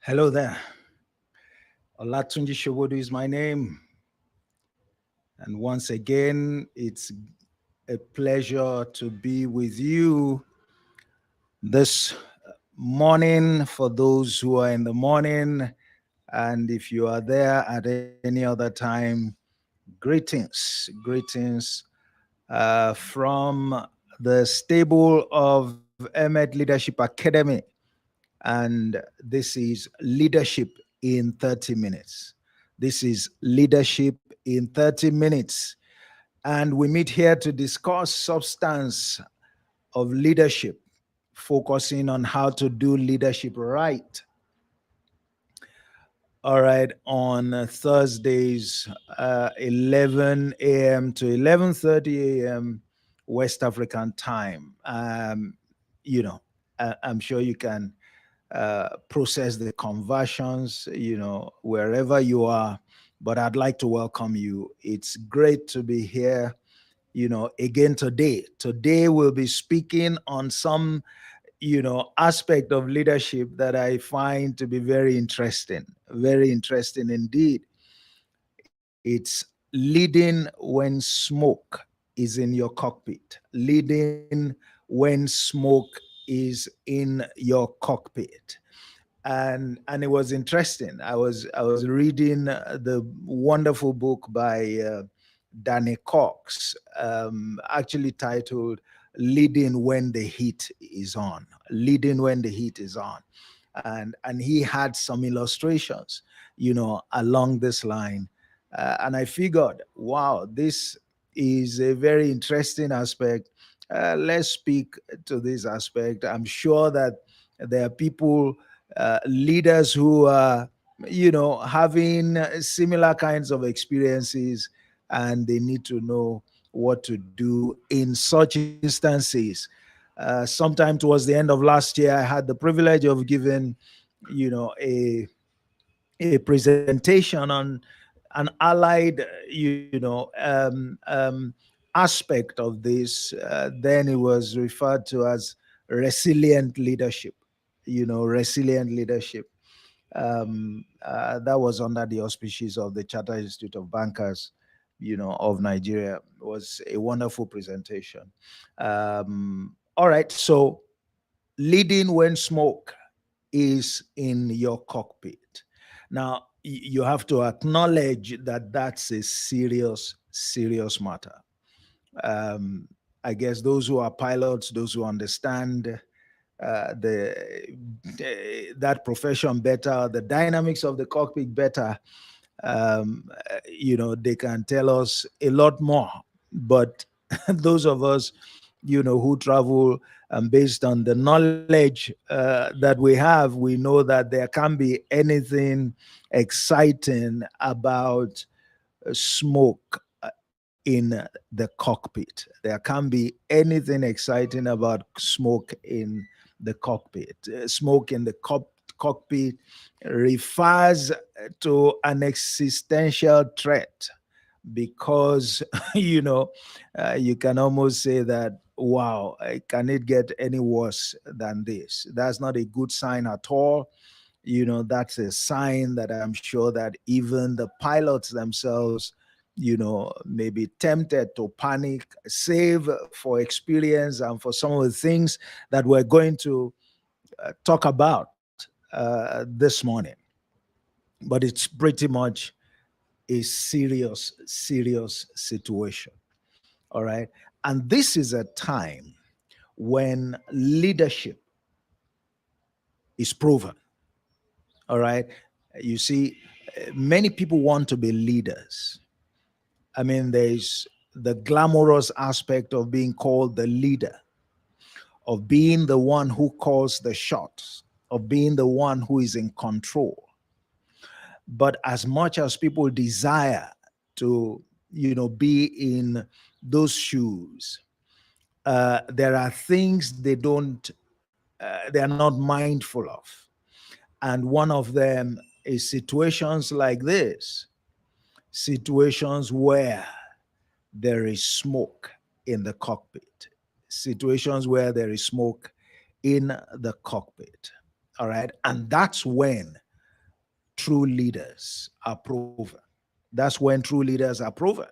Hello there. Olatunji Shobodu is my name. And once again, it's a pleasure to be with you this morning for those who are in the morning. And if you are there at any other time, greetings from the stable of Emet Leadership Academy. And this is Leadership in 30 Minutes. This is Leadership in 30 Minutes. And we meet here to discuss substance of leadership, focusing on how to do leadership right. All right, on Thursdays, 11 a.m. to 11:30 a.m. West African time. I'm sure you can process the conversions, wherever you are. But I'd like to welcome you. It's great to be here, again today. Today we'll be speaking on some, aspect of leadership that I find to be very interesting indeed. It's leading when smoke is in your cockpit. Leading when smoke is in your cockpit. And it was interesting. I was reading the wonderful book by Danny Cox, actually titled "Leading When the Heat Is On." Leading when the heat is on, and he had some illustrations, along this line, and I figured, wow, this is a very interesting aspect. Let's speak to this aspect. I'm sure that there are people, leaders who are, having similar kinds of experiences, and they need to know what to do in such instances. Sometime towards the end of last year, I had the privilege of giving, a presentation on an allied, aspect of this. Then it was referred to as resilient leadership. Resilient leadership. That was under the auspices of the Charter Institute of Bankers, of Nigeria. It was a wonderful presentation. All right, so leading when smoke is in your cockpit. Now, you have to acknowledge that that's a serious matter. Um, I guess those who are pilots, those who understand that profession better, the dynamics of the cockpit better, they can tell us a lot more. But those of us, who travel, based on the knowledge that we have, we know that there can be anything exciting about smoke in the cockpit. There can be anything exciting about smoke in the cockpit. Smoke in the cockpit refers to an existential threat because, you can almost say that, wow, can it get any worse than this? That's not a good sign at all. That's a sign that I'm sure that even the pilots themselves, may be tempted to panic, save for experience and for some of the things that we're going to talk about this morning. But it's pretty much a serious situation. All right. And this is a time when leadership is proven. All right. You see, many people want to be leaders. I mean, there's the glamorous aspect of being called the leader, of being the one who calls the shots, of being the one who is in control. But as much as people desire to, be in those shoes, there are things they are not mindful of. And one of them is situations like this, situations where there is smoke in the cockpit, situations where there is smoke in the cockpit. All right. And that's when true leaders are proven. That's when true leaders are proven.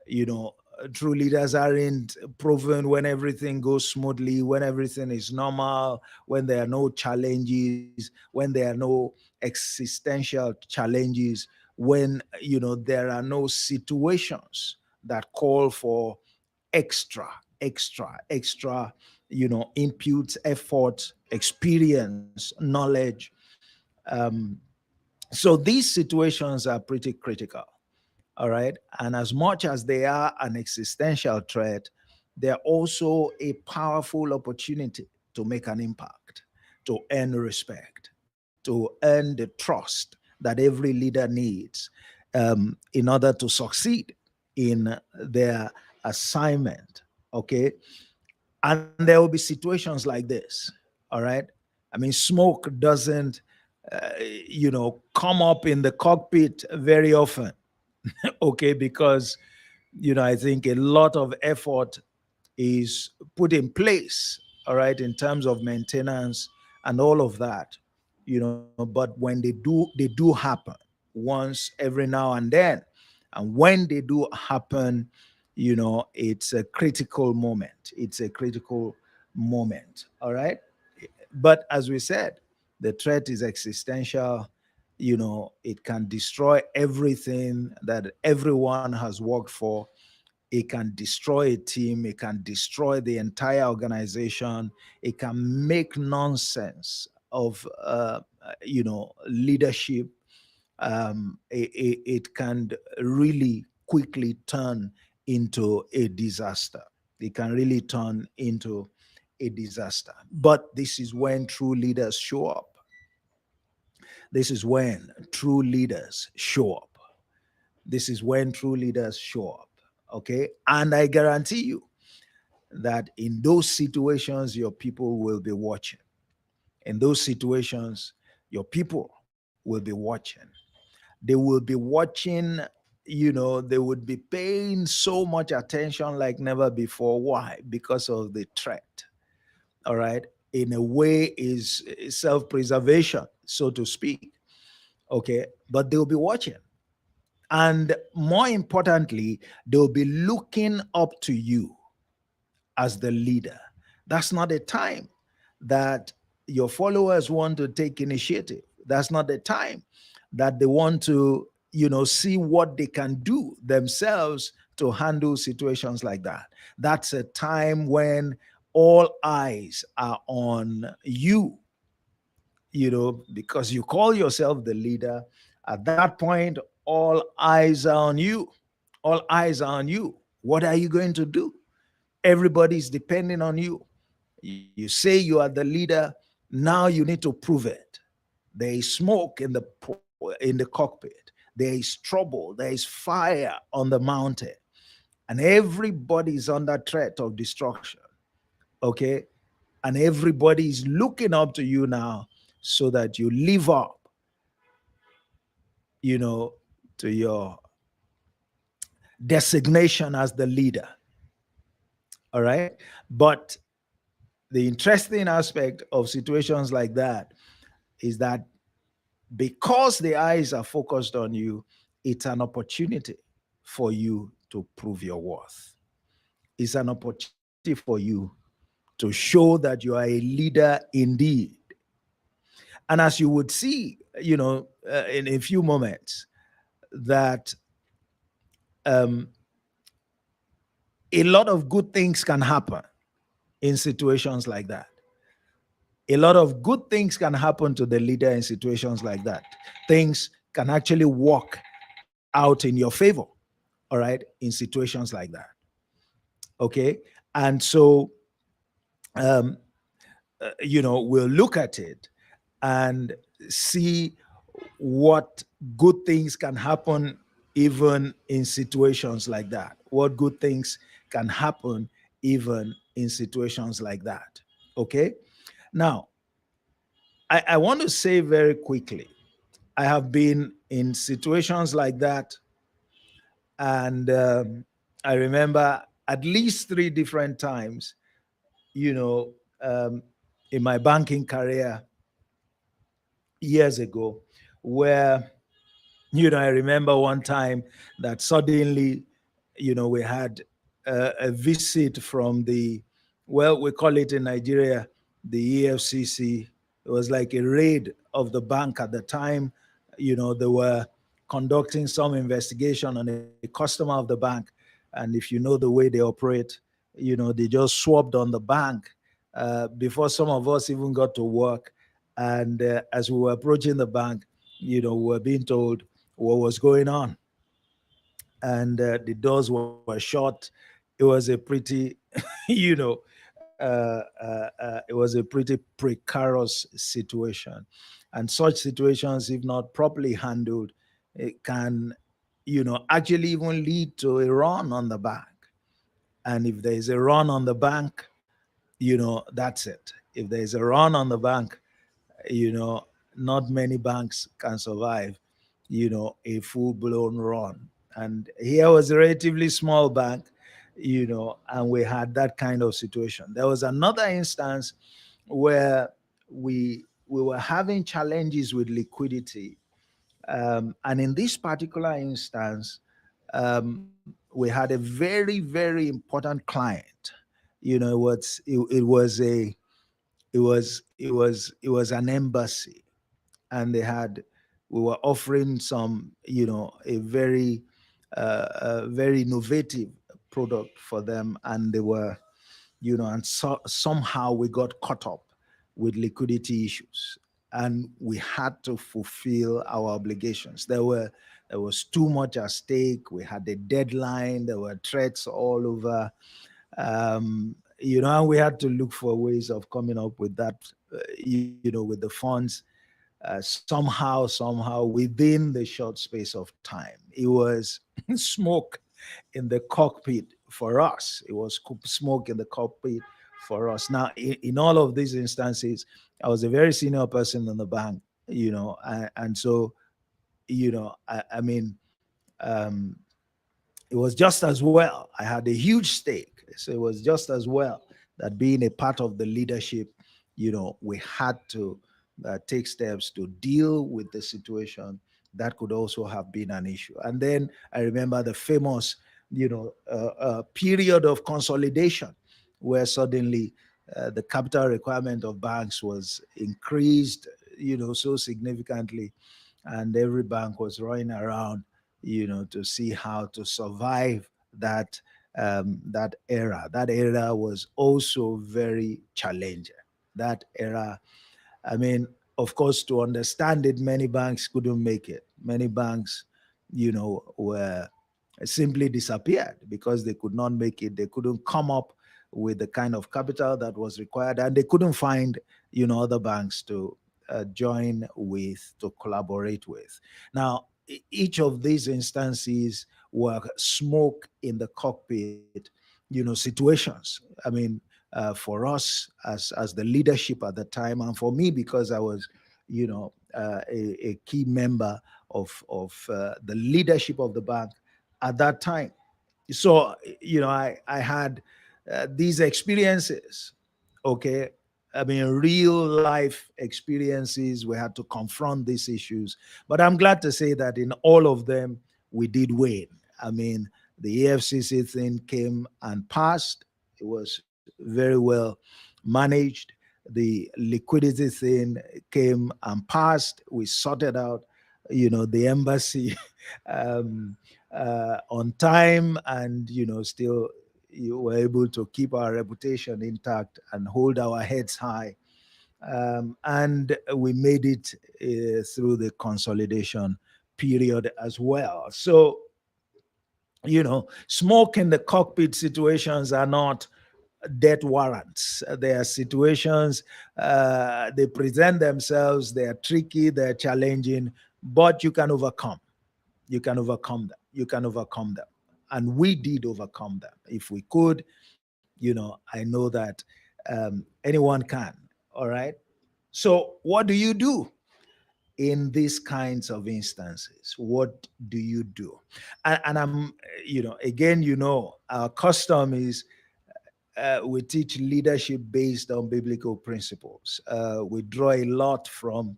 You know, true leaders aren't proven when everything goes smoothly, when everything is normal, when there are no challenges, when there are no existential challenges, when, there are no situations that call for extra input, effort, experience, knowledge. um, so these situations are pretty critical. All right. And as much as they are an existential threat, they're also a powerful opportunity to make an impact, to earn respect, to earn the trust that every leader needs in order to succeed in their assignment. Okay. And there will be situations like this. All right. I mean, smoke doesn't, come up in the cockpit very often. Okay, because I think a lot of effort is put in place, all right, in terms of maintenance and all of that, but when they do happen once every now and then. And when they do happen, it's a critical moment. It's a critical moment, all right. But as we said, the threat is existential. It can destroy everything that everyone has worked for. It can destroy a team. It can destroy the entire organization. It can make nonsense of, leadership. It can really quickly turn into a disaster. It can really turn into a disaster. But this is when true leaders show up. This is when true leaders show up. This is when true leaders show up. Okay. And I guarantee you that in those situations, your people will be watching. In those situations, your people will be watching. They will be watching, they would be paying so much attention like never before. Why? Because of the threat. All right. In a way, is self preservation, so to speak. Okay. But they'll be watching. And more importantly, they'll be looking up to you as the leader. That's not the time that your followers want to take initiative. That's not the time that they want to, see what they can do themselves to handle situations like that. That's a time when all eyes are on you, because you call yourself the leader. At that point, all eyes are on you. All eyes are on you. What are you going to do? Everybody's depending on you. You say you are the leader. Now you need to prove it. There is smoke in the cockpit. There is trouble. There is fire on the mountain, and everybody is under threat of destruction. Okay, and everybody is looking up to you now, so that you live up, you know, to your designation as the leader. All right, but the interesting aspect of situations like that is that because the eyes are focused on you, it's an opportunity for you to prove your worth. It's an opportunity for you to show that you are a leader indeed. And as you would see, in a few moments, that um, a lot of good things can happen in situations like that. A lot of good things can happen to the leader in situations like that. Things can actually work out in your favor, all right, in situations like that. Okay. And so, um, we'll look at it and see what good things can happen even in situations like that. What good things can happen even in situations like that. Okay. Now, I want to say very quickly, I have been in situations like that. And I remember at least three different times, you know, um, in my banking career years ago, where, I remember one time that suddenly, we had a visit from the, well, we call it in Nigeria, the EFCC. It was like a raid of the bank at the time. They were conducting some investigation on a customer of the bank. And if you know the way they operate, they just swapped on the bank before some of us even got to work. And as we were approaching the bank, we were being told what was going on, and the doors were shut. It was a pretty, you know, it was a pretty precarious situation. And such situations, if not properly handled, it can, actually even lead to a run on the bank. And if there is a run on the bank, that's it. If there is a run on the bank, you know, not many banks can survive, a full blown run. And here was a relatively small bank, and we had that kind of situation. There was another instance where we were having challenges with liquidity. And in this particular instance, we had a very, very important client. It was an embassy, and we were offering some, a very innovative product for them, and they were, and somehow we got caught up with liquidity issues, and we had to fulfill our obligations. There was too much at stake. We had a deadline. There were threats all over, and we had to look for ways of coming up with that, with the funds, somehow within the short space of time. It was smoke in the cockpit for us. It was smoke in the cockpit for us. Now, in all of these instances, I was a very senior person in the bank, and so, I mean, um, it was just as well. I had a huge stake. So it was just as well that being a part of the leadership, we had to take steps to deal with the situation that could also have been an issue. And then I remember the famous, period of consolidation where suddenly the capital requirement of banks was increased, so significantly, and every bank was running around, to see how to survive that era. That era was also very challenging. That era, I mean, of course, to understand it, many banks couldn't make it. Many banks, were simply disappeared because they could not make it. They couldn't come up with the kind of capital that was required, and they couldn't find, other banks to join with, to collaborate with. Now, each of these instances were smoke in the cockpit, situations. I mean, for us as the leadership at the time, and for me because I was, a key member of the leadership of the bank at that time. So, I had these experiences. Okay, I mean, real life experiences. We had to confront these issues, but I'm glad to say that in all of them we did win. I mean, the AFCC thing came and passed. It was very well managed. The liquidity thing came and passed. We sorted out, the embassy um, on time, and still you were able to keep our reputation intact and hold our heads high. And we made it through the consolidation period as well. So, smoke in the cockpit situations are not death warrants. They are situations, they present themselves, they are tricky, they're challenging, but you can overcome. You can overcome them. You can overcome them. And we did overcome them. If we could, I know that anyone can. All right. So, what do you do in these kinds of instances? What do you do? And I'm, again, our custom is we teach leadership based on biblical principles. We draw a lot from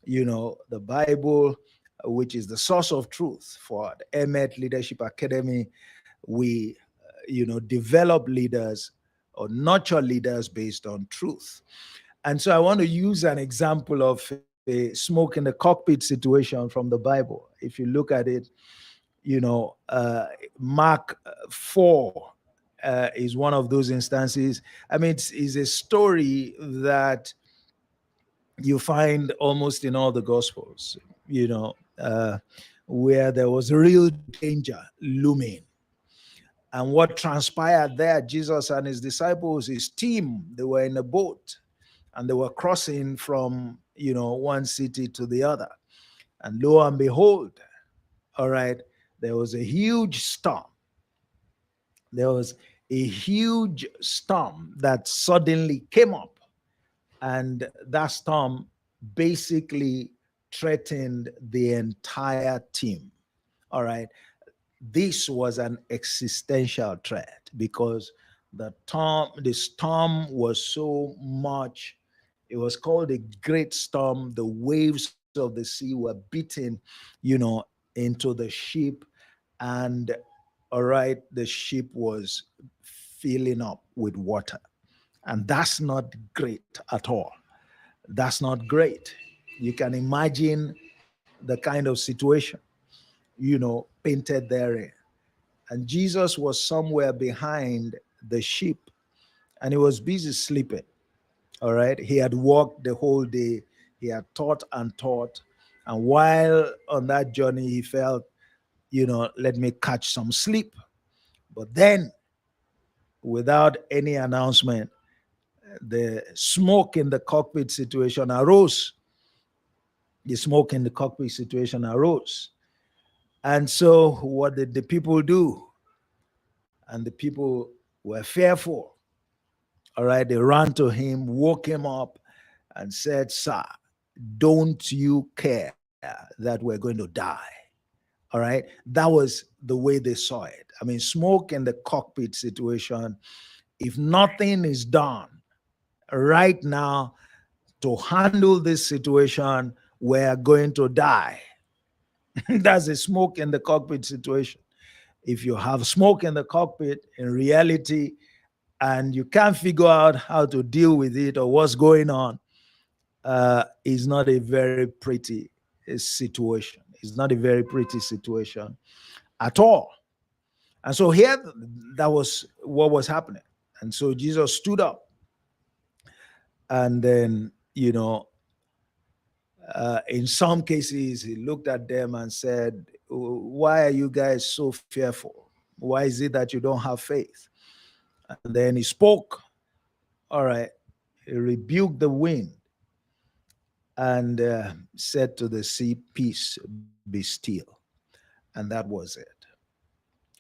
The Bible, which is the source of truth for the Emet Leadership Academy. We, develop leaders or nurture leaders based on truth. And so I want to use an example of a smoke in the cockpit situation from the Bible. If you look at it, Mark 4 is one of those instances. I mean, it's a story that you find almost in all the Gospels, where there was real danger looming. And what transpired there, Jesus and his disciples, his team, they were in a boat and they were crossing from, one city to the other. And lo and behold, all right, there was a huge storm. There was a huge storm that suddenly came up. And that storm basically threatened the entire team. All right. This was an existential threat because the storm was so much. It was called a great storm. The waves of the sea were beating, into the ship, and all right, the ship was filling up with water, and that's not great at all. That's not great. You can imagine the kind of situation, painted therein. And Jesus was somewhere behind the ship and he was busy sleeping. All right. He had walked the whole day, he had taught and taught. And while on that journey, he felt, let me catch some sleep. But then, without any announcement, the smoke in the cockpit situation arose. The smoke in the cockpit situation arose. And so, what did the people do? And the people were fearful. All right, they ran to him, woke him up, and said, "Sir, don't you care that we're going to die?" All right, that was the way they saw it. I mean, smoke in the cockpit situation, if nothing is done right now to handle this situation, we're going to die. That's a smoke in the cockpit situation. If you have smoke in the cockpit, in reality, and you can't figure out how to deal with it or what's going on, is not a very pretty situation. It's not a very pretty situation at all. And so here, that was what was happening. And so Jesus stood up and then, in some cases, he looked at them and said, "Why are you guys so fearful? Why is it that you don't have faith?" And then he spoke. All right. He rebuked the wind and said to the sea, "Peace, be still." And that was it.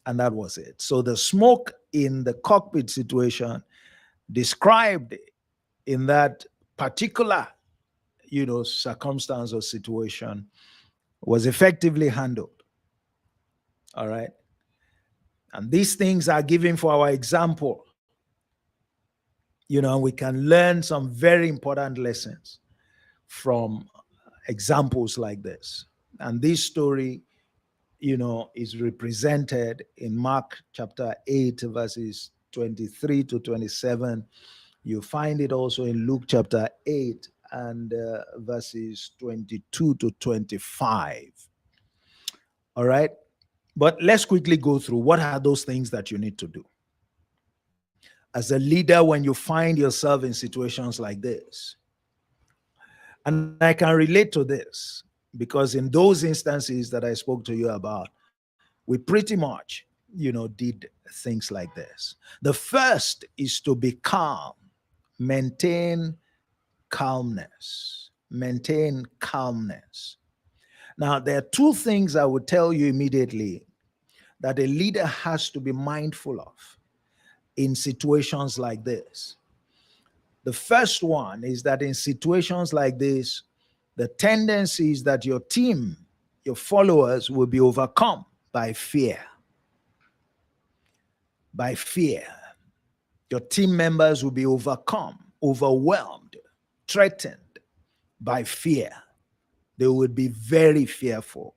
And that was it. So the smoke in the cockpit situation described in that particular, circumstance or situation was effectively handled. All right. And these things are given for our example. We can learn some very important lessons from examples like this. And this story, is represented in Mark chapter 8, verses 23 to 27. You find it also in Luke chapter 8 and verses 22 to 25. All right. But let's quickly go through what are those things that you need to do. As a leader, when you find yourself in situations like this, and I can relate to this because in those instances that I spoke to you about, we pretty much, did things like this. The first is to be calm, maintain calmness, maintain calmness. Now, there are two things I would tell you immediately that a leader has to be mindful of in situations like this. The first one is that in situations like this, the tendency is that your team, your followers will be overcome by fear. By fear. Your team members will be overcome, overwhelmed, threatened by fear. They would be very fearful.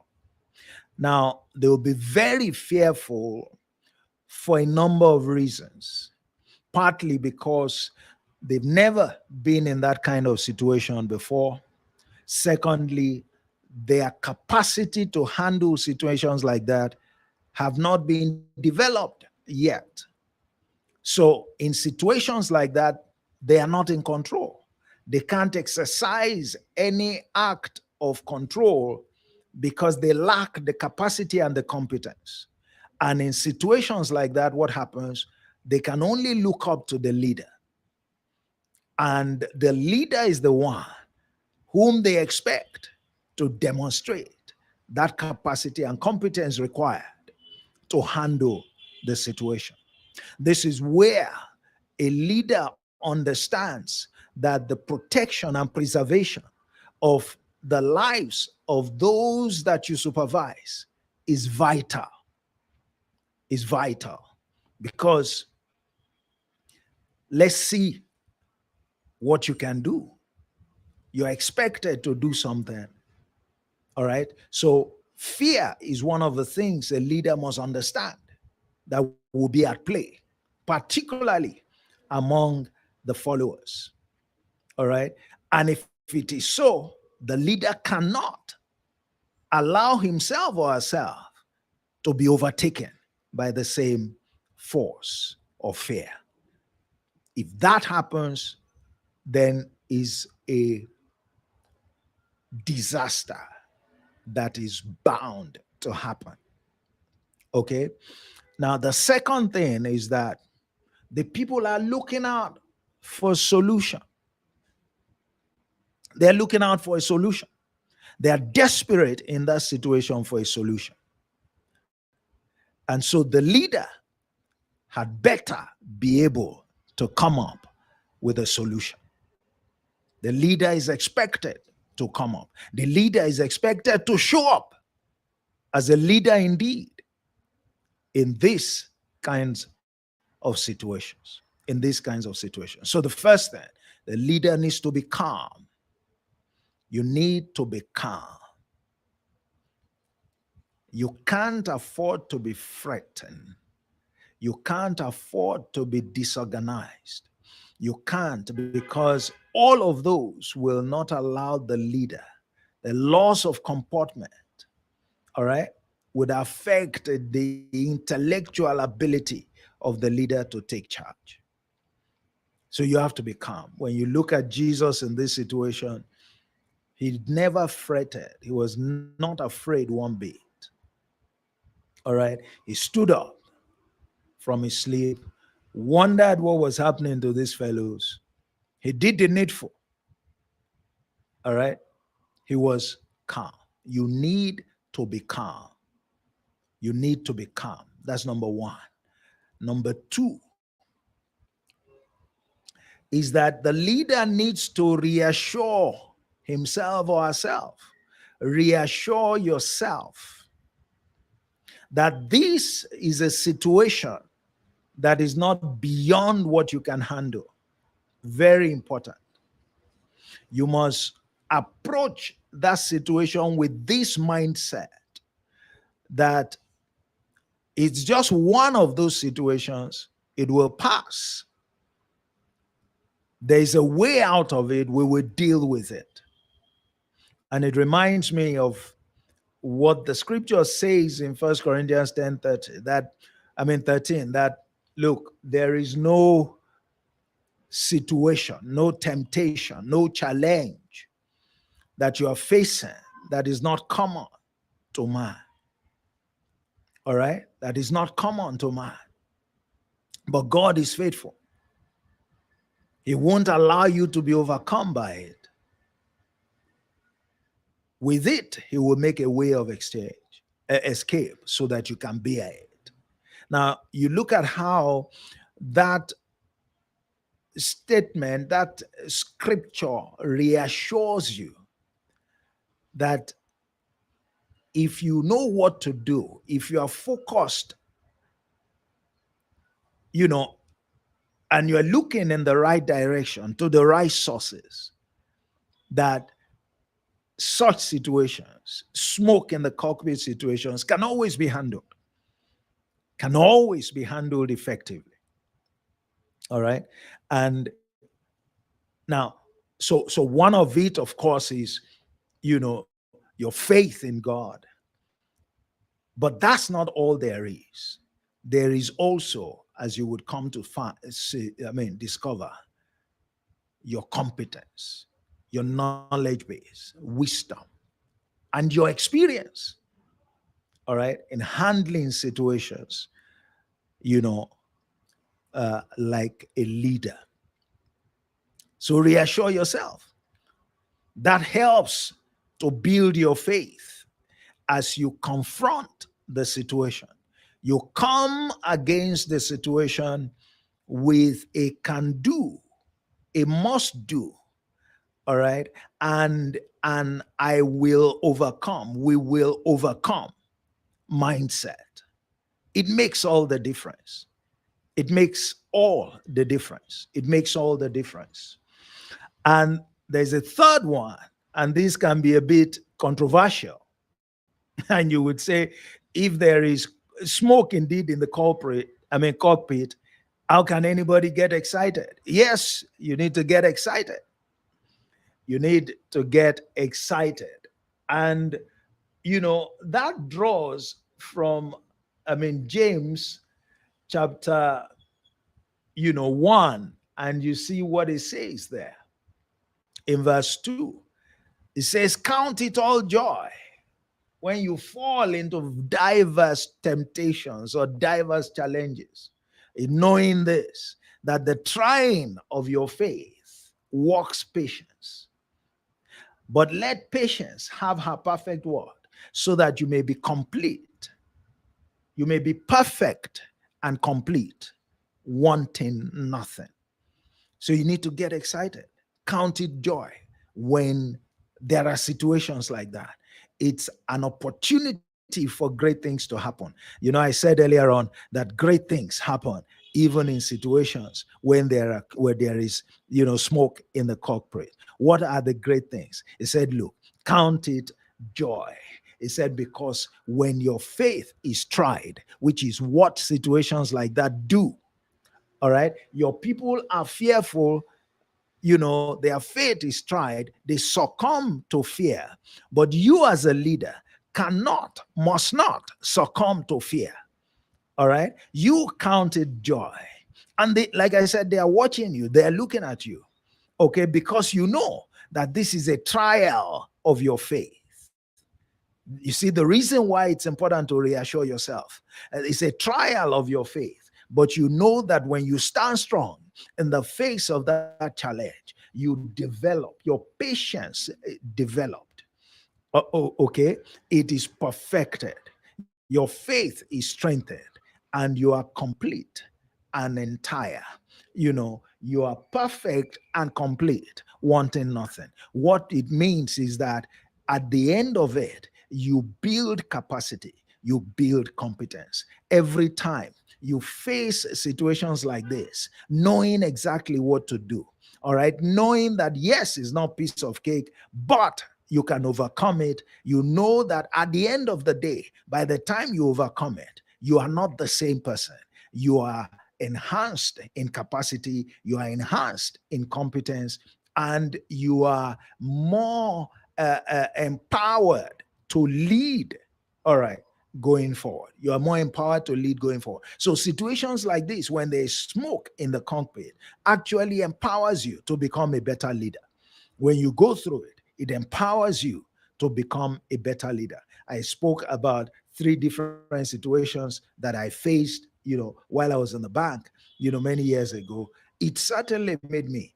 Now, they will be very fearful for a number of reasons. Partly because they've never been in that kind of situation before. Secondly, their capacity to handle situations like that have not been developed yet. So, in situations like that, they are not in control. They can't exercise any act of control because they lack the capacity and the competence. And in situations like that, what happens? They can only look up to the leader. And the leader is the one whom they expect to demonstrate that capacity and competence required to handle the situation. This is where a leader understands that the protection and preservation of the lives of those that you supervise is vital. Is vital because let's see what you can do. You're expected to do something. All right. So fear is one of the things a leader must understand that will be at play, particularly among the followers. All right. And if it is so, the leader cannot allow himself or herself to be overtaken by the same force of fear. If that happens, then is a disaster that is bound to happen. Okay. Now, the second thing is that the people are looking out for a solution. They're looking out for a solution. They are desperate in that situation for a solution. And so the leader had better be able to come up with a solution. The leader is expected to come up. The leader is expected to show up as a leader indeed in these kinds of situations. In these kinds of situations. So the first thing, the leader needs to be calm. You need to be calm. You can't afford to be frightened. You can't afford to be disorganized. You can't, because all of those will not allow the leader. The loss of comportment, all right, would affect the intellectual ability of the leader to take charge. So you have to be calm. When you look at Jesus in this situation, he never fretted. He was not afraid one bit. All right. He stood up from his sleep, wondered what was happening to these fellows. He did the needful. All right. He was calm. You need to be calm. You need to be calm. That's number one. Number two is that the leader needs to reassure himself or herself. Reassure yourself that this is a situation that is not beyond what you can handle. Very important. You must approach that situation with this mindset that it's just one of those situations, it will pass. There's a way out of it, we will deal with it. And it reminds me of what the scripture says in 1 Corinthians 10:30, that 13, that look, there is no situation, no temptation, no challenge that you are facing that is not common to man. All right? That is not common to man. But God is faithful. He won't allow you to be overcome by it. With it, he will make a way of escape so that you can bear it. Now, you look at how that statement, that scripture reassures you that if you know what to do, if you are focused, and you're looking in the right direction to the right sources, that such situations, smoke in the cockpit situations, can always be handled effectively. All right. And now, so one of it, of course, is, your faith in God. But that's not all there is. There is also, as you would come to discover, your competence, your knowledge base, wisdom, and your experience, all right, in handling situations, you know, like a leader. So reassure yourself. That helps to build your faith as you confront the situation. You come against the situation with a can do, a must do, all right, and I will overcome, we will overcome mindset. It makes all the difference. It makes all the difference. It makes all the difference. And there's a third one, and this can be a bit controversial. And you would say, if there is smoke indeed in the cockpit, how can anybody get excited? Yes, you need to get excited. You need to get excited. And, that draws from, James chapter, 1, and you see what it says there in verse 2. It says, count it all joy when you fall into diverse temptations or diverse challenges, in knowing this, that the trying of your faith works patience. But let patience have her perfect work, so that you may be complete. You may be perfect and complete, wanting nothing. So you need to get excited. Count it joy when there are situations like that. It's an opportunity for great things to happen. I said earlier on that great things happen even in situations where there is, smoke in the cockpit. What are the great things? He said, look, count it joy. He said, because when your faith is tried, which is what situations like that do, all right, your people are fearful. Their faith is tried, they succumb to fear. But you, as a leader, must not succumb to fear. All right, you count it joy. And they, like I said, they are watching you, they are looking at you, okay, because you know that this is a trial of your faith. You see, the reason why it's important to reassure yourself, it's a trial of your faith. But you know that when you stand strong in the face of that challenge, you develop, your patience developed. Okay, it is perfected. Your faith is strengthened, and you are complete and entire. You are perfect and complete, wanting nothing. What it means is that at the end of it, you build capacity, you build competence. Every time you face situations like this, knowing exactly what to do, all right, knowing that yes, it's not piece of cake, but you can overcome it. You know that at the end of the day, by the time you overcome it, you are not the same person. You are enhanced in capacity, you are enhanced in competence, and you are more empowered to lead. All right, going forward. You are more empowered to lead going forward. So situations like this, when there is smoke in the cockpit, actually empowers you to become a better leader. When you go through it, it empowers you to become a better leader. I spoke about 3 different situations that I faced, while I was in the bank, many years ago. It certainly made me,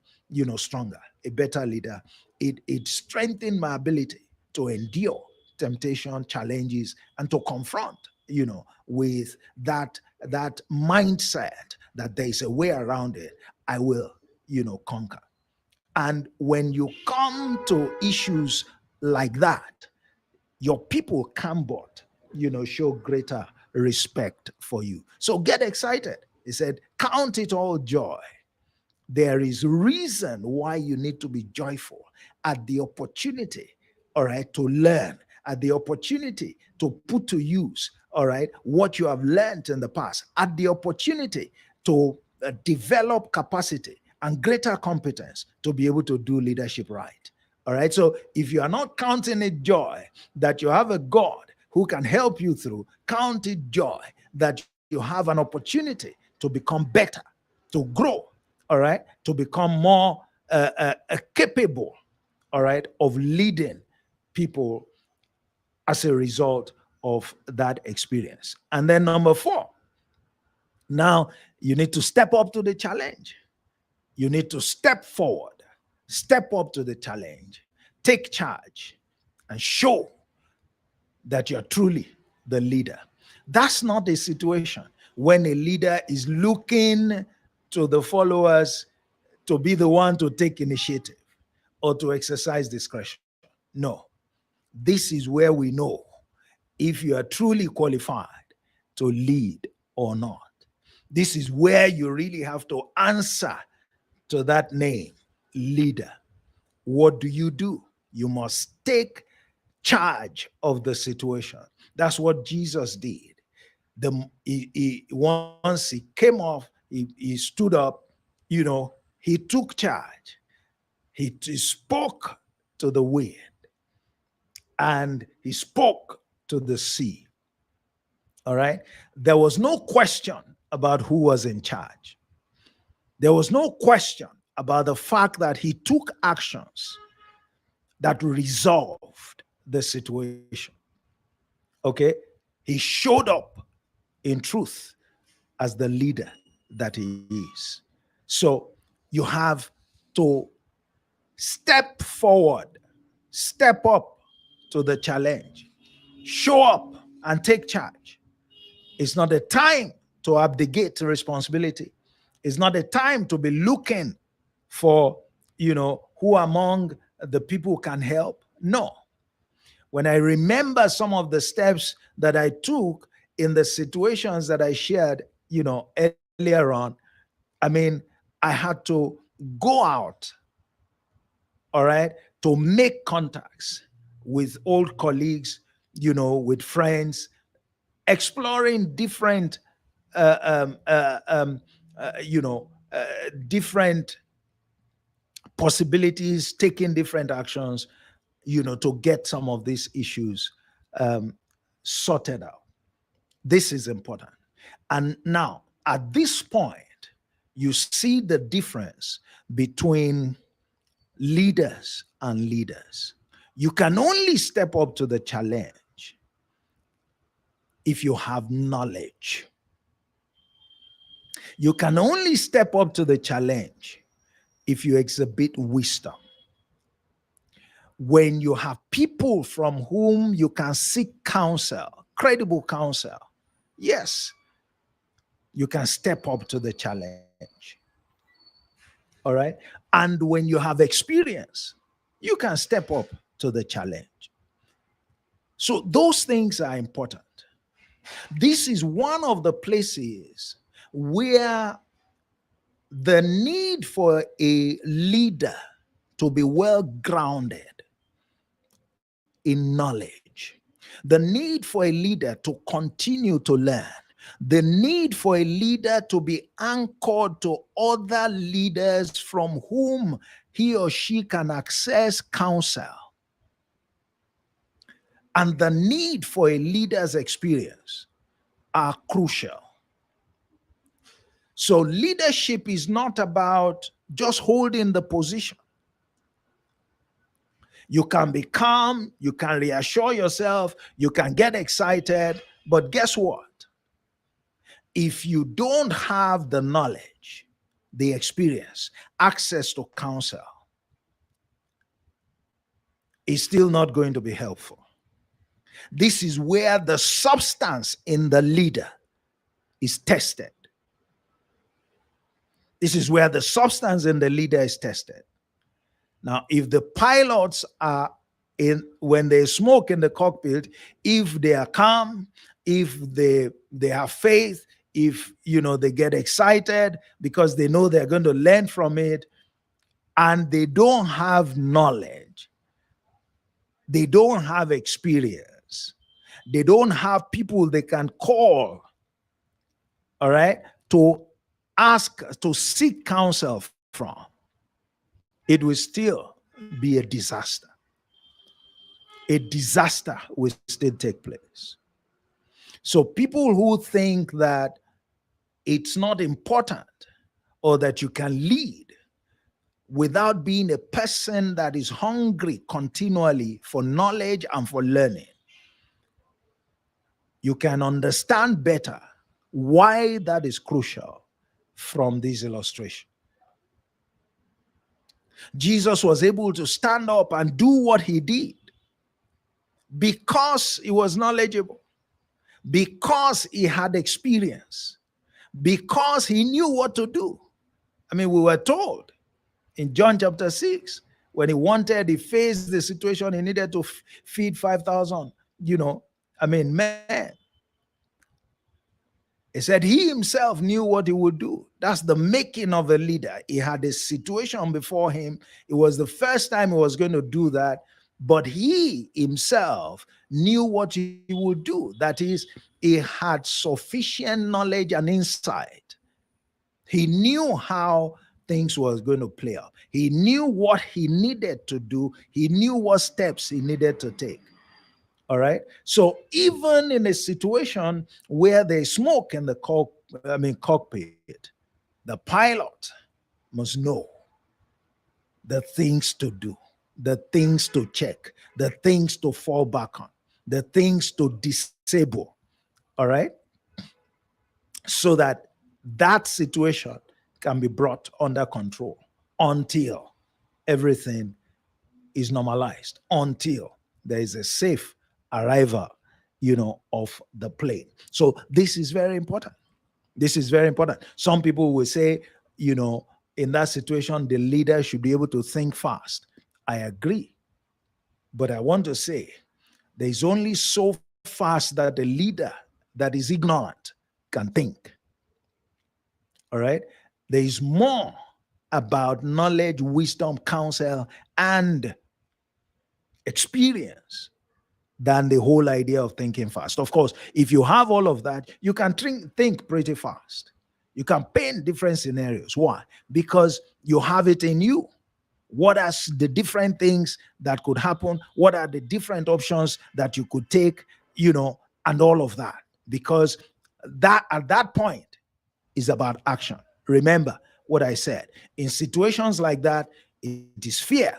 stronger, a better leader. It strengthened my ability to endure temptation, challenges, and to confront, with that mindset that there is a way around it. I will, conquer. And when you come to issues like that, your people can but, show greater respect for you. So get excited. He said, count it all joy. There is reason why you need to be joyful at the opportunity all right, to learn, at the opportunity to put to use, all right, what you have learned in the past, at the opportunity to develop capacity and greater competence to be able to do leadership right. All right. So if you are not counting it joy that you have a God who can help you through, count it joy that you have an opportunity to become better, to grow, all right, to become more capable, all right, of leading people as a result of that experience. And then number four, now you need to step up to the challenge. You need to step forward, step up to the challenge, take charge, and show that you're truly the leader. That's not a situation when a leader is looking to the followers to be the one to take initiative or to exercise discretion. No, this is where we know if you are truly qualified to lead or not. This is where you really have to answer to that name, leader. What do? You must take charge of the situation. That's what Jesus did. Once he came off, he stood up, he took charge. He spoke to the wind and he spoke to the sea. All right. There was no question about who was in charge. There was no question about the fact that he took actions that resolved the situation. Okay. He showed up in truth as the leader that he is. So you have to step forward, step up to the challenge, show up and take charge. It's not a time to abdicate responsibility. It's not a time to be looking for, who among the people can help. No. When I remember some of the steps that I took in the situations that I shared, earlier on, I mean, I had to go out, all right, to make contacts with old colleagues, with friends, exploring different, different possibilities, taking different actions, to get some of these issues sorted out. This is important. And now, at this point, you see the difference between leaders and leaders. You can only step up to the challenge if you have knowledge. You can only step up to the challenge if you exhibit wisdom. When you have people from whom you can seek counsel, credible counsel, yes, you can step up to the challenge. All right. And when you have experience, you can step up to the challenge. So those things are important. This is one of the places where the need for a leader to be well grounded in knowledge, the need for a leader to continue to learn, the need for a leader to be anchored to other leaders from whom he or she can access counsel, and the need for a leader's experience are crucial. So leadership is not about just holding the position. You can be calm, you can reassure yourself, you can get excited, but guess what? If you don't have the knowledge, the experience, access to counsel, it's still not going to be helpful. This is where the substance in the leader is tested. This is where the substance in the leader is tested. Now, if the pilots are when they smoke in the cockpit, if they are calm, if they have faith, if they get excited because they know they're going to learn from it, and they don't have knowledge, They don't have experience. They don't have people they can call, all right, to ask, to seek counsel from. It will still be a disaster. A disaster will still take place. So people who think that it's not important or that you can lead without being a person that is hungry continually for knowledge and for learning, you can understand better why that is crucial from this illustration. Jesus was able to stand up and do what he did because he was knowledgeable, because he had experience, because he knew what to do. I mean, we were told in John chapter 6, when he faced the situation, he needed to feed 5,000, men. He said he himself knew what he would do. That's the making of a leader. He had a situation before him. It was the first time he was going to do that, but he himself knew what he would do. That is, he had sufficient knowledge and insight. He knew how things was going to play out. He knew what he needed to do. He knew what steps he needed to take. All right. So even in a situation where there's smoke in the cockpit, the pilot must know the things to do, the things to check, the things to fall back on, the things to disable. All right. So that that situation can be brought under control until everything is normalized, until there is a safe arrival, of the plane. So this is very important. This is very important. Some people will say, in that situation, the leader should be able to think fast. I agree. But I want to say there's only so fast that the leader that is ignorant can think. All right. There is more about knowledge, wisdom, counsel, and experience than the whole idea of thinking fast. Of course, if you have all of that, you can think pretty fast. You can paint different scenarios. Why? Because you have it in you. What are the different things that could happen? What are the different options that you could take, and all of that? Because that at that point is about action. Remember what I said. In situations like that, it is fear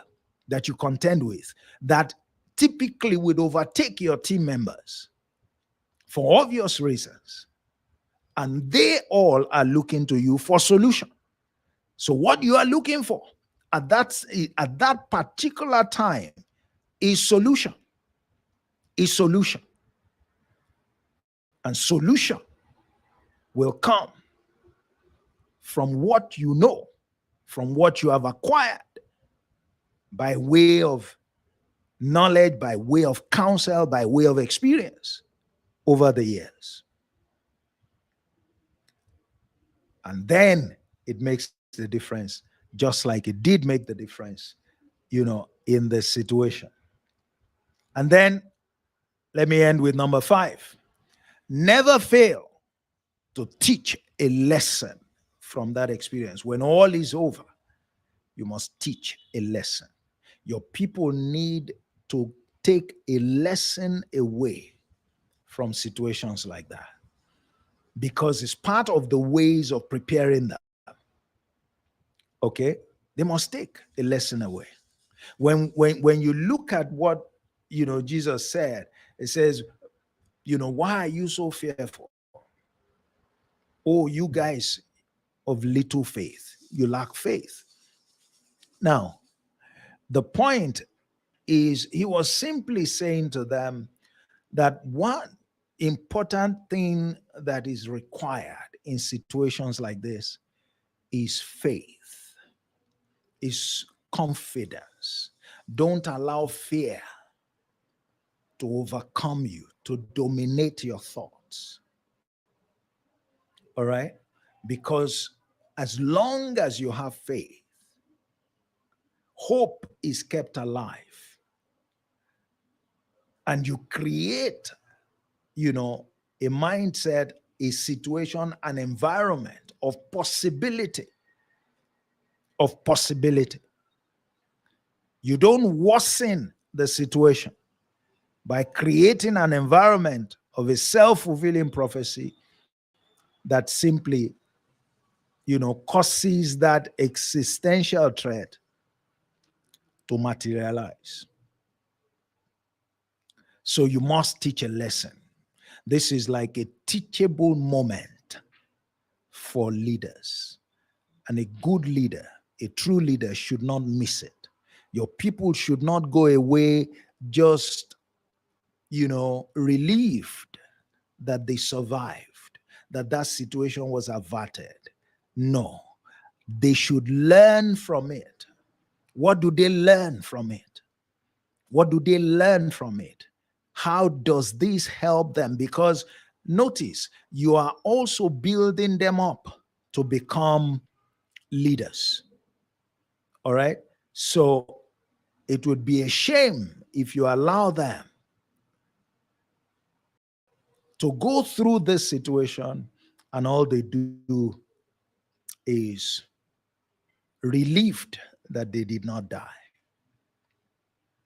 that you contend with that typically would overtake your team members for obvious reasons. And they all are looking to you for solution. So what you are looking for at that particular time is solution. And solution will come from what you know, from what you have acquired by way of knowledge, by way of counsel, by way of experience over the years. And then it makes the difference, just like it did make the difference, in the situation. And then let me end with number 5. Never fail to teach a lesson from that experience. When all is over, you must teach a lesson. Your people need to take a lesson away from situations like that, because it's part of the ways of preparing them. Okay? They must take a lesson away. When you look at what Jesus said, it says, why are you so fearful? Oh, you guys of little faith, you lack faith. Now, the point is, he was simply saying to them that one important thing that is required in situations like this is faith, is confidence. Don't allow fear to overcome you, to dominate your thoughts. All right? Because as long as you have faith, hope is kept alive. and you create, you know, a mindset, a situation, an environment of possibility, of possibility. You don't worsen the situation by creating an environment of a self-fulfilling prophecy that simply, causes that existential threat to materialize. So you must teach a lesson. This is like a teachable moment for leaders. And a good leader, a true leader, should not miss it. Your people should not go away just, relieved that they survived, that situation was averted. No, they should learn from it. What do they learn from it? What do they learn from it? How does this help them? Because notice, you are also building them up to become leaders. All right. So it would be a shame if you allow them to go through this situation and all they do is relieved that they did not die.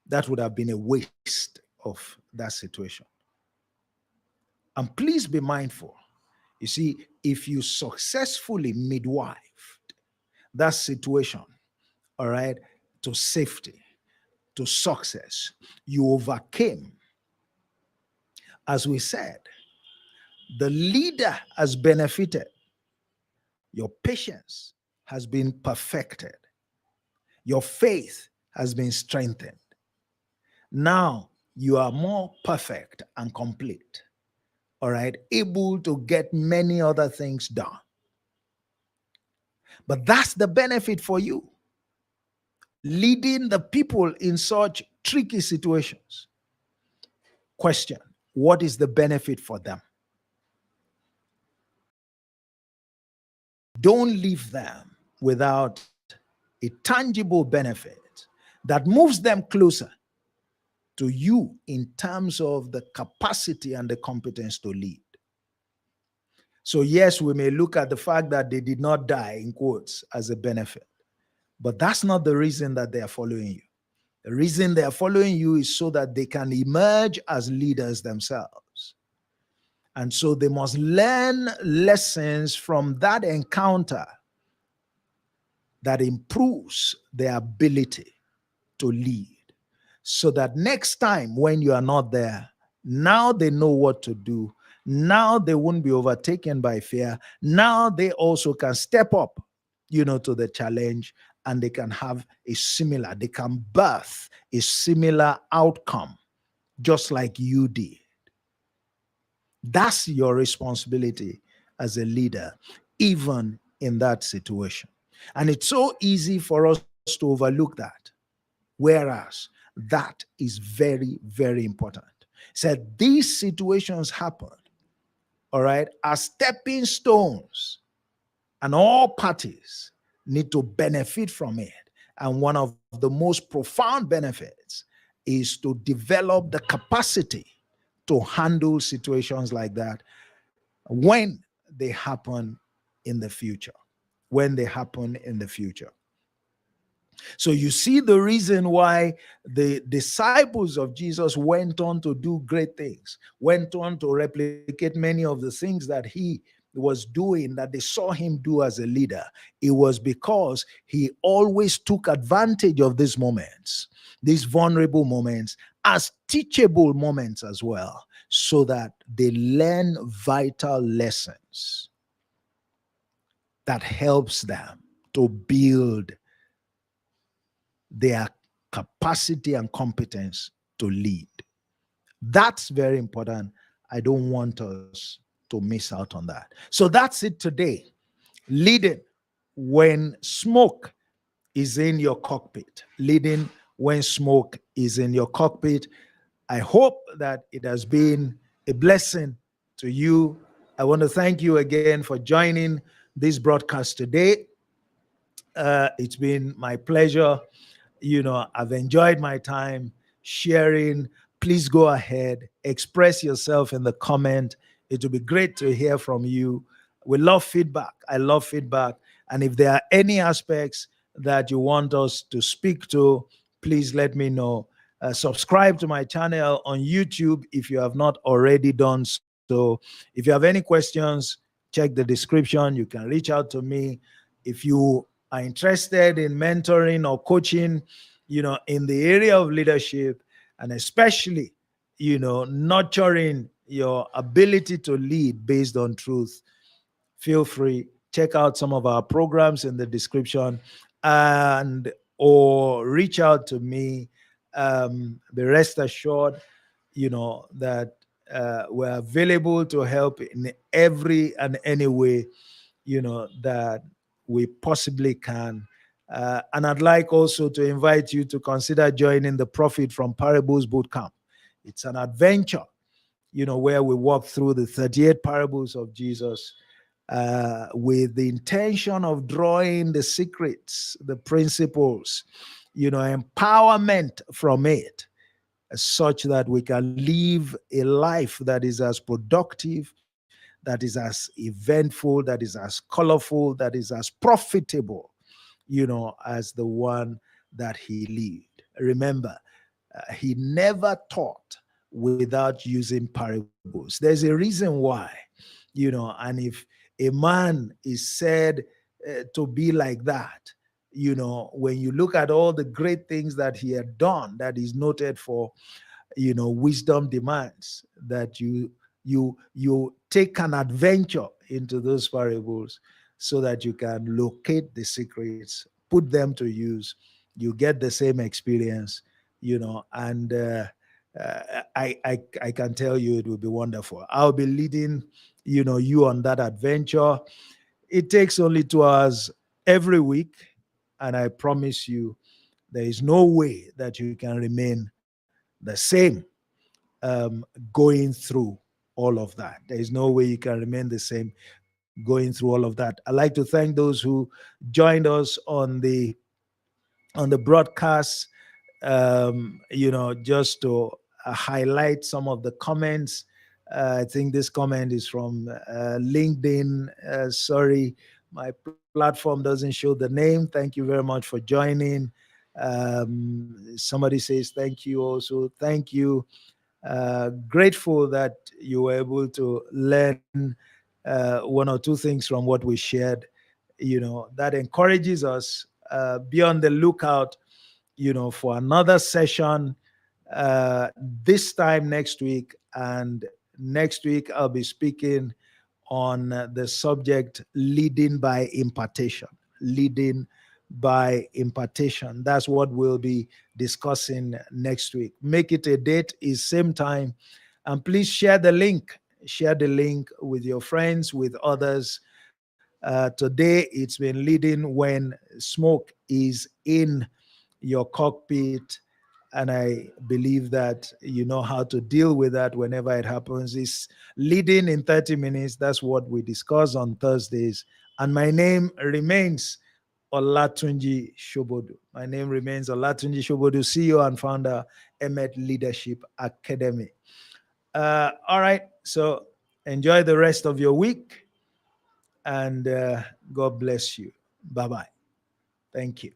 That would have been a waste of that situation. And please be mindful. You see, if you successfully midwifed that situation, all right, to safety, to success, you overcame. As we said, the leader has benefited. Your patience has been perfected. Your faith has been strengthened. Now you are more perfect and complete. All right, able to get many other things done. But that's the benefit for you. Leading the people in such tricky situations. Question: what is the benefit for them? Don't leave them without a tangible benefit that moves them closer to you in terms of the capacity and the competence to lead. So yes, we may look at the fact that they did not die, in quotes, as a benefit, but that's not the reason that they are following you. The reason they are following you is so that they can emerge as leaders themselves. And so they must learn lessons from that encounter that improves their ability to lead. So that next time when you are not there, now they know what to do. Now they won't be overtaken by fear. Now they also can step up, to the challenge, and they can have they can birth a similar outcome, just like you did. That's your responsibility as a leader, even in that situation. And it's so easy for us to overlook that. Whereas that is very, very important. Said these situations happen, all right, as stepping stones, and all parties need to benefit from it. And one of the most profound benefits is to develop the capacity to handle situations like that when they happen in the future. When they happen in the future. So you see the reason why the disciples of Jesus went on to do great things, went on to replicate many of the things that he was doing, that they saw him do as a leader. It was because he always took advantage of these moments, these vulnerable moments, as teachable moments as well, so that they learn vital lessons that helps them to build their capacity and competence to lead. That's very important. I don't want us to miss out on that. So that's it today. Leading when smoke is in your cockpit. Leading when smoke is in your cockpit. I hope that it has been a blessing to you. I want to thank you again for joining this broadcast today. It's been my pleasure. I've enjoyed my time sharing please go ahead, express yourself in the comment. It will be great to hear from you. We love feedback. I love feedback. And if there are any aspects that you want us to speak to, please let me know. Subscribe to my channel on YouTube if you have not already done so. If you have any questions, check the description. You can reach out to me. If you are interested in mentoring or coaching, in the area of leadership, and especially, nurturing your ability to lead based on truth, feel free, check out some of our programs in the description, and or reach out to me. Be rest assured, that we're available to help in every and any way, that we possibly can. And I'd like also to invite you to consider joining the Profit from Parables Bootcamp. It's an adventure, where we walk through the 38 parables of Jesus, with the intention of drawing the secrets, the principles, empowerment from it, such that we can live a life that is as productive, that is as eventful, that is as colorful, that is as profitable, as the one that he lived. Remember, he never taught without using parables. There's a reason why, and if a man is said to be like that, when you look at all the great things that he had done, that is noted for, wisdom demands that you take an adventure into those parables so that you can locate the secrets, put them to use, you get the same experience, and I can tell you it will be wonderful. I'll be leading, you on that adventure. It takes only 2 hours every week, and I promise you, there is no way that you can remain the same, going through all of that. There is no way you can remain the same going through all of that. I'd like to thank those who joined us on the broadcast, just to highlight some of the comments. I think this comment is from LinkedIn. Sorry, my platform doesn't show the name. Thank you very much for joining. Somebody says thank you also. Thank you. Grateful that you were able to learn one or two things from what we shared. That encourages us. Be on the lookout, for another session this time next week. And next week, I'll be speaking on the subject leading by impartation. Leading by impartation. That's what we'll be discussing next week. Make it a date, is same time. And please share the link. Share the link with your friends, with others. Today, it's been leading when smoke is in your cockpit. And I believe that you know how to deal with that whenever it happens. It's leading in 30 minutes. That's what we discuss on Thursdays. And my name remains Olatunji Shobodu. My name remains Olatunji Shobodu, CEO and founder, Emmet Leadership Academy. All right. So enjoy the rest of your week, and God bless you. Bye-bye. Thank you.